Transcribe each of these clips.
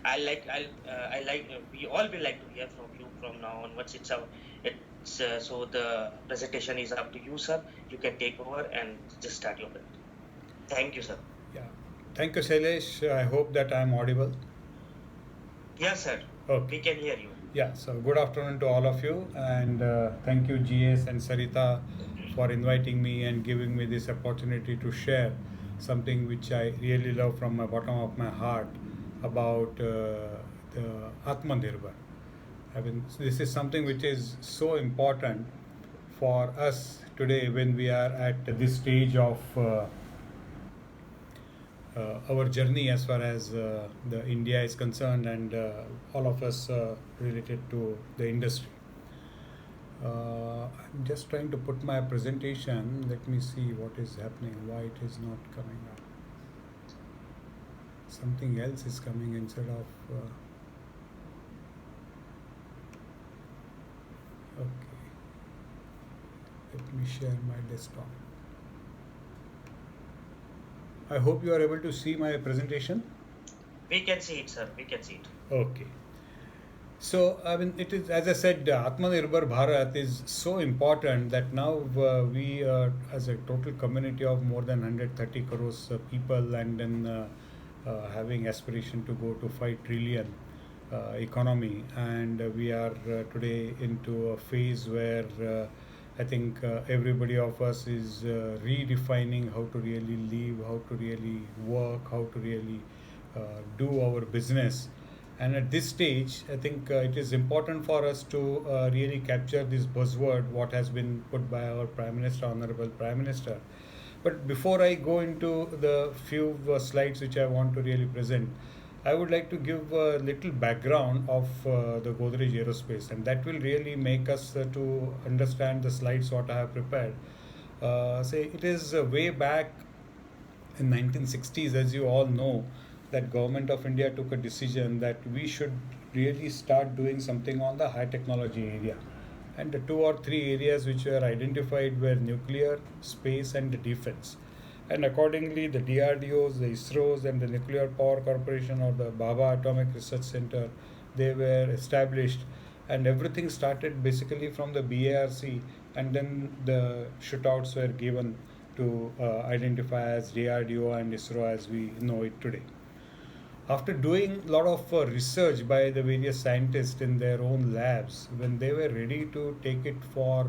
We all will like to hear from you from now onwards. So the presentation is up to you, sir. You can take over and just start your presentation. Thank you, sir. Yeah. Thank you, Shailesh. I hope that I am audible. Yes, sir. Okay. We can hear you. Yeah, so good afternoon to all of you, and thank you, GS and Sarita, for inviting me and giving me this opportunity to share something which I really love from my bottom of my heart about the Atmanirbhar. I mean, this is something which is so important for us today when we are at this stage of our journey as far as the India is concerned, and all of us related to the industry. I'm just trying to put my presentation. Let me see what is happening. Why it is not coming up? Something else is coming instead of. Okay. Let me share my desktop. I hope you are able to see my presentation. We can see it, sir. We can see it. Okay. So, I mean, it is, as I said, Atmanirbhar Bharat is so important that now we, as a total community of more than 130 crores people, and then having aspiration to go to 5 trillion economy, and we are today into a phase where I think everybody of us is redefining how to really live, how to really work, how to really do our business. And at this stage, I think it is important for us to really capture this buzzword, what has been put by our Prime Minister, Honorable Prime Minister. But before I go into the few slides which I want to really present, I would like to give a little background of the Godrej Aerospace, and that will really make us to understand the slides what I have prepared. Say it is way back in 1960s, as you all know, that government of India took a decision that we should really start doing something on the high technology area. And the two or three areas which were identified were nuclear, space, and the defense. And accordingly, the DRDOs, the ISROs, and the Nuclear Power Corporation or the Bhabha Atomic Research Center, they were established, and everything started basically from the BARC, and then the shootouts were given to identify as DRDO and ISRO as we know it today. After doing a lot of research by the various scientists in their own labs, when they were ready to take it for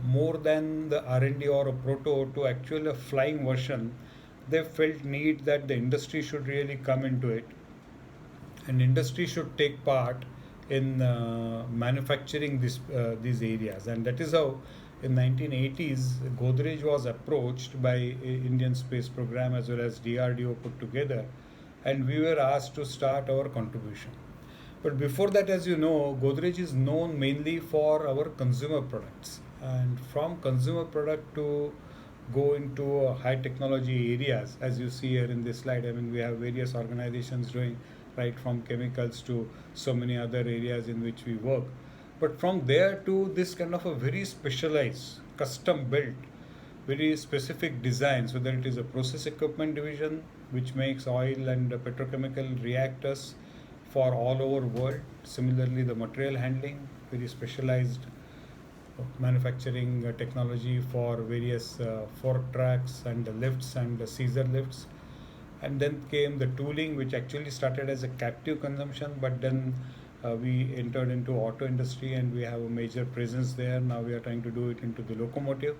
more than the R&D or a proto to actually a flying version, they felt need that the industry should really come into it, and industry should take part in manufacturing these areas. And that is how in 1980s Godrej was approached by Indian Space Program as well as DRDO put together, and we were asked to start our contribution. But before that, as you know, Godrej is known mainly for our consumer products, and from consumer product to go into high technology areas, as you see here in this slide. I mean, we have various organizations doing right from chemicals to so many other areas in which we work. But from there to this kind of a very specialized, custom built, very specific designs, whether it is a process equipment division which makes oil and petrochemical reactors for all over world. Similarly, the material handling, very specialized manufacturing technology for various fork tracks and the lifts and the Caesar lifts. And then came the tooling, which actually started as a captive consumption, but then we entered into auto industry and we have a major presence there. Now we are trying to do it into the locomotive.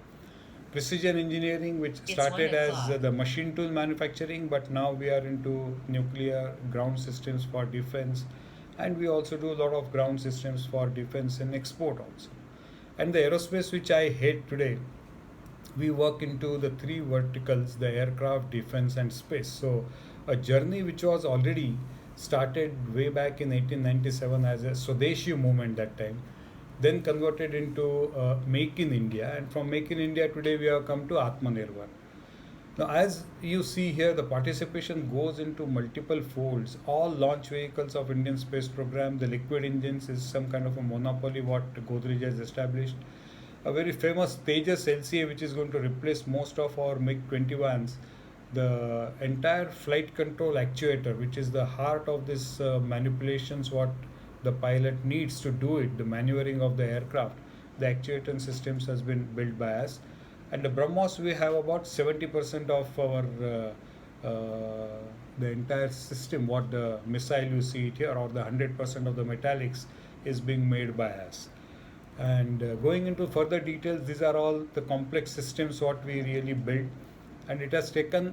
Precision engineering, which started as the machine tool manufacturing, but now we are into nuclear ground systems for defense, and we also do a lot of ground systems for defense and export also. And the aerospace which I head today, we work into the three verticals: the aircraft, defense, and space. So a journey which was already started way back in 1897 as a Swadeshi movement that time, then converted into Make in India, and from Make in India today we have come to Atmanirbhar. Now, as you see here, the participation goes into multiple folds. All launch vehicles of Indian Space Program, the liquid engines is some kind of a monopoly what Godrej has established. A very famous Tejas LCA, which is going to replace most of our MiG-21s, the entire flight control actuator, which is the heart of this manipulations, what the pilot needs to do it, the maneuvering of the aircraft, the actuator systems has been built by us. And the BrahMos, we have about 70% of our the entire system, what the missile you see it here, or the 100% of the metallics is being made by us. And going into further details, these are all the complex systems what we really built, and it has taken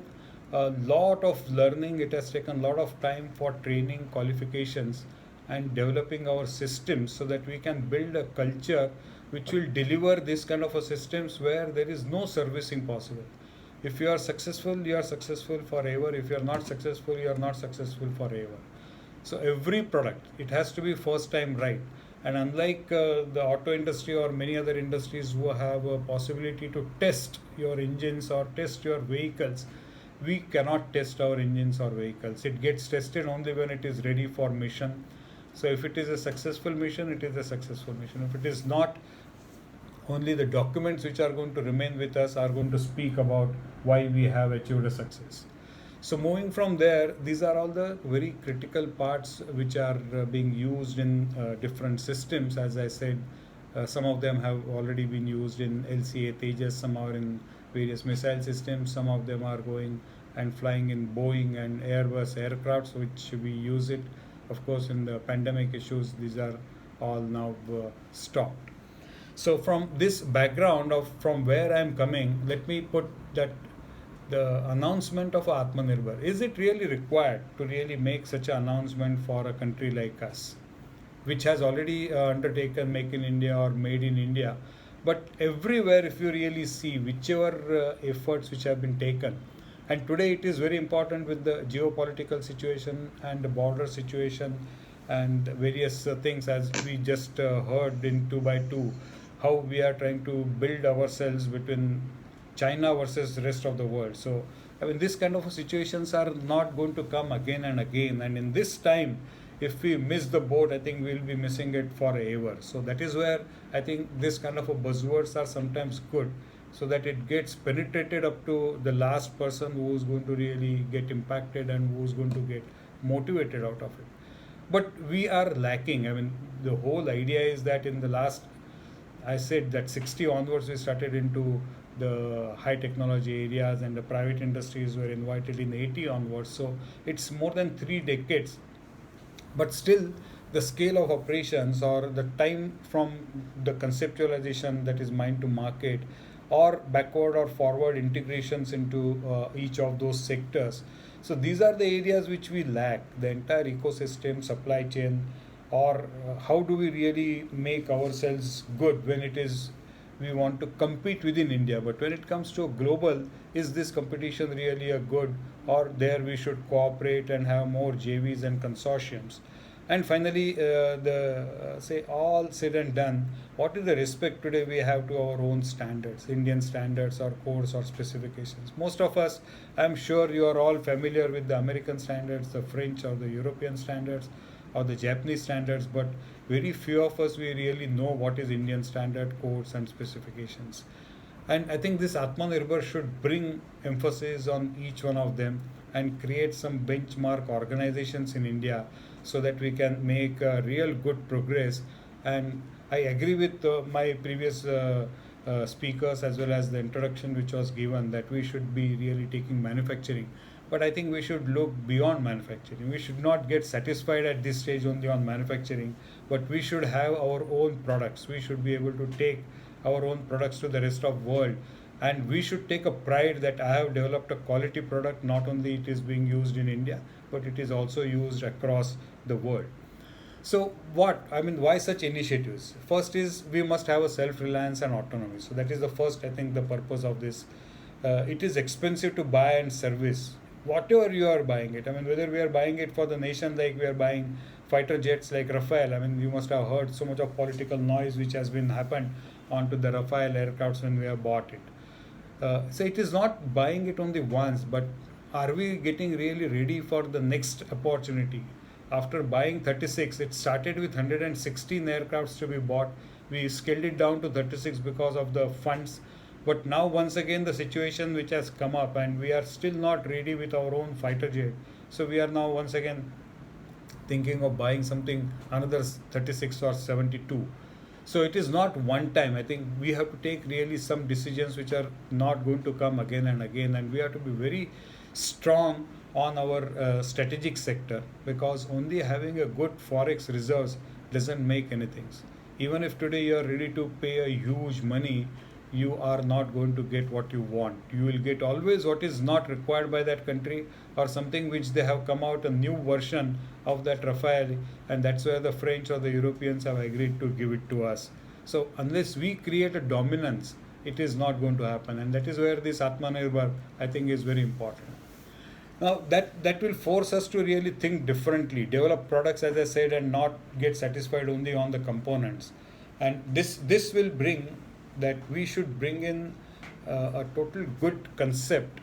a lot of learning. It has taken a lot of time for training, qualifications, and developing our systems so that we can build a culture which will deliver this kind of a systems where there is no servicing possible. If you are successful, you are successful forever. If you are not successful, you are not successful forever. So every product, it has to be first time right. And unlike the auto industry or many other industries who have a possibility to test your engines or test your vehicles, we cannot test our engines or vehicles. It gets tested only when it is ready for mission. So if it is a successful mission, it is a successful mission. If it is not, only the documents which are going to remain with us are going to speak about why we have achieved a success. So moving from there, these are all the very critical parts which are being used in different systems. As I said, some of them have already been used in LCA Tejas, some are in various missile systems, some of them are going and flying in Boeing and Airbus aircrafts, which we use it. Of course, in the pandemic issues, these are all now stopped. So from this background of from where I am coming, let me put that the announcement of Atmanirbhar, is it really required to really make such an announcement for a country like us, which has already undertaken Make in India or Made in India? But everywhere, if you really see whichever efforts which have been taken, and today it is very important with the geopolitical situation and the border situation and various things, as we just heard in 2 by 2, how we are trying to build ourselves between China versus the rest of the world. So, I mean, this kind of situations are not going to come again and again. And in this time, if we miss the boat, I think we'll be missing it forever. So that is where I think this kind of a buzzwords are sometimes good, so that it gets penetrated up to the last person who is going to really get impacted and who is going to get motivated out of it. But we are lacking. I mean, the whole idea is that in the last, I said that 60 onwards we started into the high technology areas, and the private industries were invited in 80 onwards. So it's more than 3 decades, but still the scale of operations or the time from the conceptualization, that is mind to market, or backward or forward integrations into each of those sectors. So these are the areas which we lack, the entire ecosystem, supply chain, or how do we really make ourselves good when it is we want to compete within India. But when it comes to global, is this competition really a good, or there we should cooperate and have more JVs and consortiums? And finally, say all said and done, what is the respect today we have to our own standards, Indian standards or codes or specifications? Most of us, I'm sure you are all familiar with the American standards, the French or the European standards or the Japanese standards, but very few of us we really know what is Indian standard codes and specifications. And I think this Atmanirbhar should bring emphasis on each one of them and create some benchmark organizations in India so that we can make real good progress. And I agree with my previous speakers as well as the introduction which was given, that we should be really taking manufacturing. But I think we should look beyond manufacturing. We should not get satisfied at this stage only on manufacturing, but we should have our own products. We should be able to take our own products to the rest of world, and we should take a pride that I have developed a quality product. Not only it is being used in India, but it is also used across the world. So what I mean, why such initiatives? First is we must have a self-reliance and autonomy. So that is the first, I think, the purpose of this. It is expensive to buy and service whatever you are buying it. I mean, whether we are buying it for the nation, like we are buying fighter jets like Rafale. I mean, you must have heard so much of political noise which has been happened onto the Rafale aircrafts when we have bought it. So it is not buying it only once, but are we getting really ready for the next opportunity? After buying 36, it started with 116 aircrafts to be bought. We scaled it down to 36 because of the funds But now once again the situation which has come up, and we are still not ready with our own fighter jet. So we are now once again thinking of buying something another 36 or 72. So it is not one time. I think we have to take really some decisions which are not going to come again and again, and we have to be very strong on our strategic sector, because only having a good forex reserves doesn't make anything. Even if today you are ready to pay a huge money, you are not going to get what you want. You will get always what is not required by that country, or something which they have come out a new version of that Rafale, and that's where the French or the Europeans have agreed to give it to us. So unless we create a dominance, it is not going to happen, and that is where this Atmanirbhar, I think, is very important. Now that will force us to really think differently, develop products, as I said, and not get satisfied only on the components. And this will bring that we should bring in a total good concept,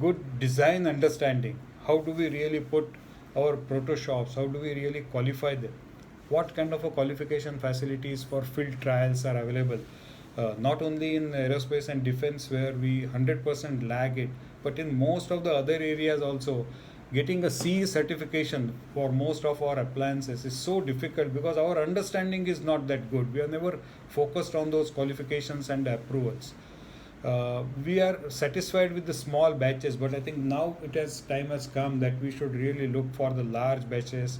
good design understanding. How do we really put our proto shops? How do we really qualify them? What kind of a qualification facilities for field trials are available? Not only in aerospace and defense where we 100% lag it, but in most of the other areas also. Getting a CE certification for most of our appliances is so difficult because our understanding is not that good. We are never focused on those qualifications and approvals. We are satisfied with the small batches, but I think now time has come that we should really look for the large batches,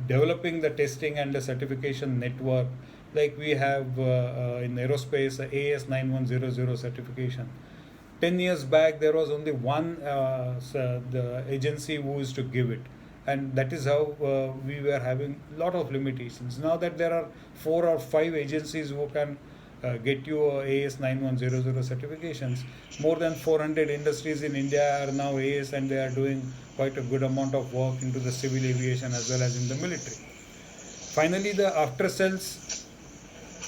developing the testing and the certification network, like we have in aerospace, AS 9100 certification. 10 years back, there was only one the agency who used to give it. And that is how we were having a lot of limitations. Now that there are 4 or 5 agencies who can get you AS 9100 certifications, more than 400 industries in India are now AS, and they are doing quite a good amount of work into the civil aviation as well as in the military. Finally, the after sales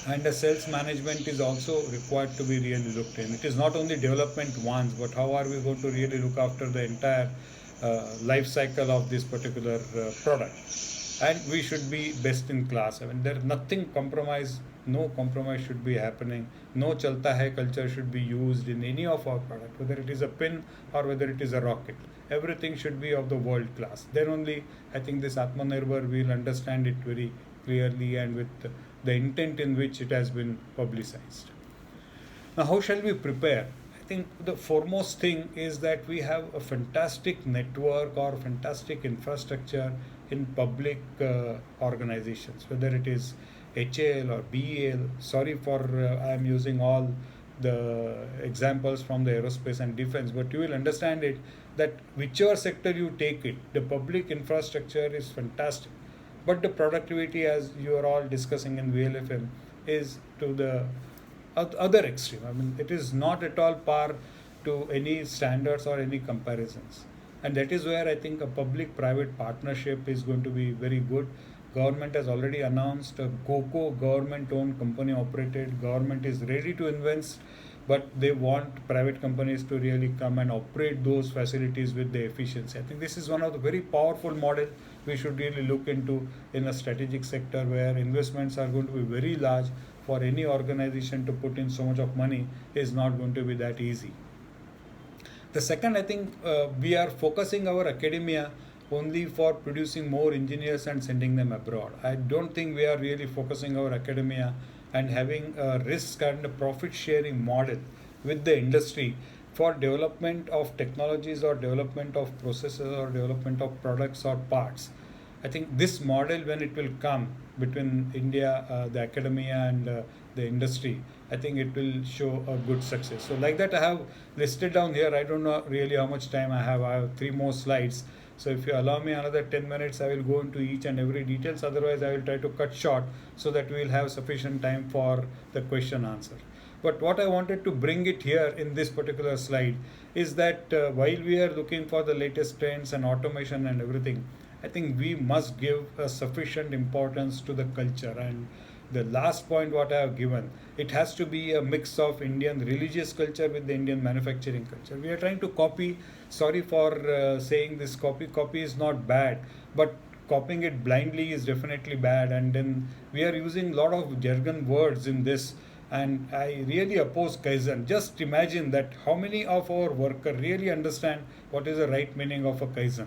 and the sales management is also required to be really looked in. It is not only development once, but how are we going to really look after the entire life cycle of this particular product. And we should be best in class. I mean, there is nothing compromise, no compromise should be happening. No chalta hai culture should be used in any of our product, whether it is a pin or whether it is a rocket. Everything should be of the world class. Then only I think this Atmanirbhar will understand it very clearly and with the intent in which it has been publicized. Now, how shall we prepare? I think the foremost thing is that we have a fantastic network or fantastic infrastructure in public organizations, whether it is HAL or BEL. Sorry for I am using all the examples from the aerospace and defense, but you will understand it that whichever sector you take it, the public infrastructure is fantastic. But the productivity, as you are all discussing in VLFM, is to the other extreme. I mean, it is not at all par to any standards or any comparisons. And that is where I think a public-private partnership is going to be very good. Government has already announced a GOCO, government-owned, company-operated. Government is ready to invest, but they want private companies to really come and operate those facilities with the efficiency. I think this is one of the very powerful models we should really look into in a strategic sector where investments are going to be very large. For any organization to put in so much of money is not going to be that easy. The second, I think we are focusing our academia only for producing more engineers and sending them abroad. I don't think we are really focusing our academia and having a risk and a profit sharing model with the industry for development of technologies or development of processes or development of products or parts. I think this model, when it will come between India, the academia and the industry, I think it will show a good success. So like that I have listed down here. I don't know really how much time I have. I have 3 more slides. So if you allow me another 10 minutes, I will go into each and every details. Otherwise, I will try to cut short so that we will have sufficient time for the question answer. But what I wanted to bring it here in this particular slide is that while we are looking for the latest trends and automation and everything, I think we must give a sufficient importance to the culture. And the last point what I have given, it has to be a mix of Indian religious culture with the Indian manufacturing culture. We are trying to copy, sorry for saying this, copy is not bad, but copying it blindly is definitely bad. And then we are using a lot of jargon words in this, And I really oppose Kaizen. Just imagine that how many of our workers really understand what is the right meaning of a Kaizen.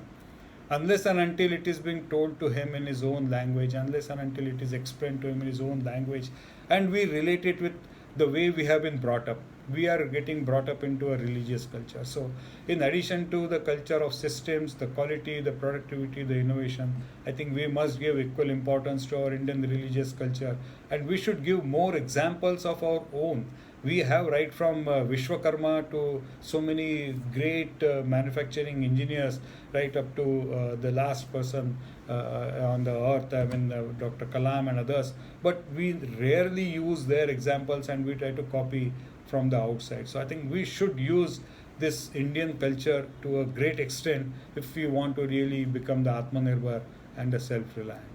Unless and until it is being told to him in his own language, unless and until it is explained to him in his own language, and we relate it with the way we have been brought up. We are getting brought up into a religious culture. So, in addition to the culture of systems, the quality, the productivity, the innovation, I think we must give equal importance to our Indian religious culture, and we should give more examples of our own. We have right from Vishwakarma to so many great manufacturing engineers, right up to the last person on the earth, I mean Dr. Kalam and others. But we rarely use their examples, and we try to copy from the outside. So I think we should use this Indian culture to a great extent if we want to really become the Atmanirbhar and the self-reliant.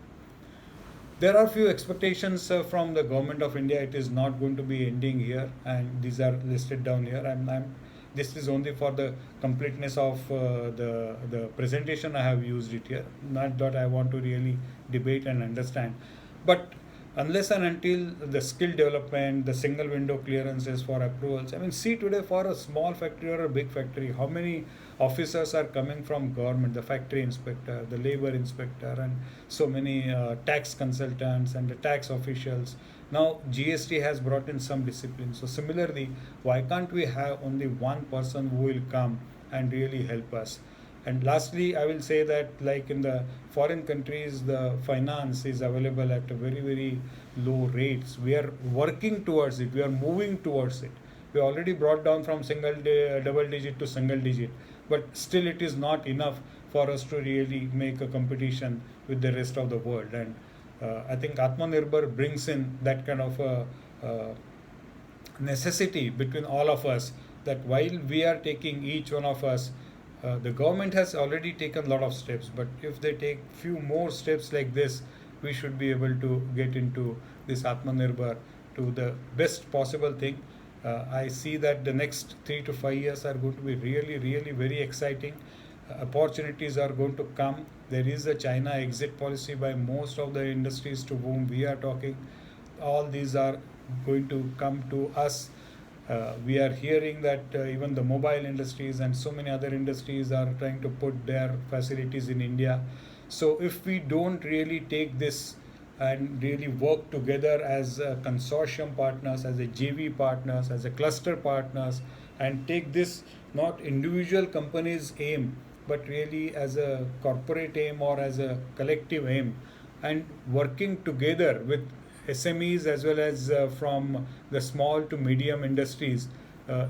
There are few expectations from the government of India. It is not going to be ending here, and these are listed down here. This is only for the completeness of the presentation. I have used it here. Not that I want to really debate and understand, but unless and until the skill development, the single window clearances for approvals. I mean, see today for a small factory or a big factory, how many officers are coming from government, the factory inspector, the labor inspector, and so many tax consultants and the tax officials. Now GST has brought in some discipline. So similarly, why can't we have only one person who will come and really help us? And lastly, I will say that like in the foreign countries, the finance is available at a very, very low rates. We are working towards it. We are moving towards it. We already brought down from double digit to single digit, but still it is not enough for us to really make a competition with the rest of the world. And I think Atmanirbhar brings in that kind of a necessity between all of us, that while we are taking each one of us, the government has already taken a lot of steps, but if they take few more steps like this, we should be able to get into this Atmanirbhar to the best possible thing. I see that the next 3 to 5 years are going to be really, really very exciting. Opportunities are going to come. There is a China exit policy by most of the industries to whom we are talking. All these are going to come to us. We are hearing that even the mobile industries and so many other industries are trying to put their facilities in India. So if we don't really take this and really work together as consortium partners, as a JV partners, as a cluster partners, and take this not individual companies aim, but really as a corporate aim or as a collective aim, and working together with SMEs as well as from the small to medium industries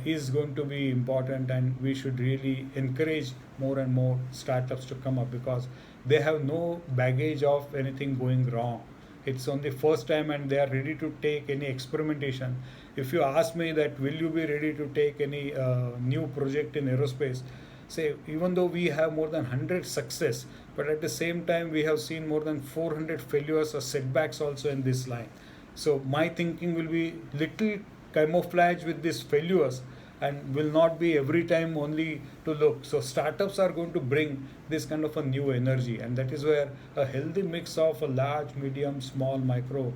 is going to be important, and we should really encourage more and more startups to come up, because they have no baggage of anything going wrong. It's only first time and they are ready to take any experimentation. If you ask me that will you be ready to take any new project in aerospace, say even though we have more than 100 success, but at the same time we have seen more than 400 failures or setbacks also in this line. So my thinking will be little camouflage with these failures, and will not be every time only to look. So startups are going to bring this kind of a new energy, and that is where a healthy mix of a large, medium, small, micro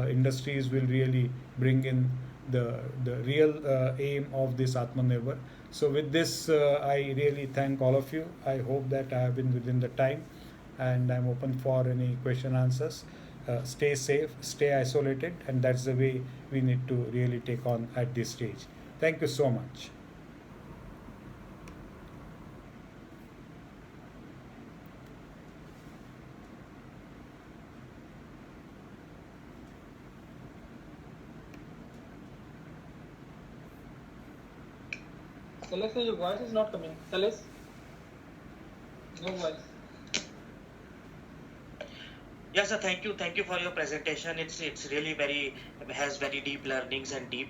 industries will really bring in the real aim of this Atmanirbhar. So with this, I really thank all of you. I hope that I have been within the time, and I'm open for any question answers. Stay safe, stay isolated, and that's the way we need to really take on at this stage. Thank you so much. Celeste, your voice is not coming. Celeste, no voice. Yes, sir. Thank you for your presentation. It's really very has very deep learnings and deep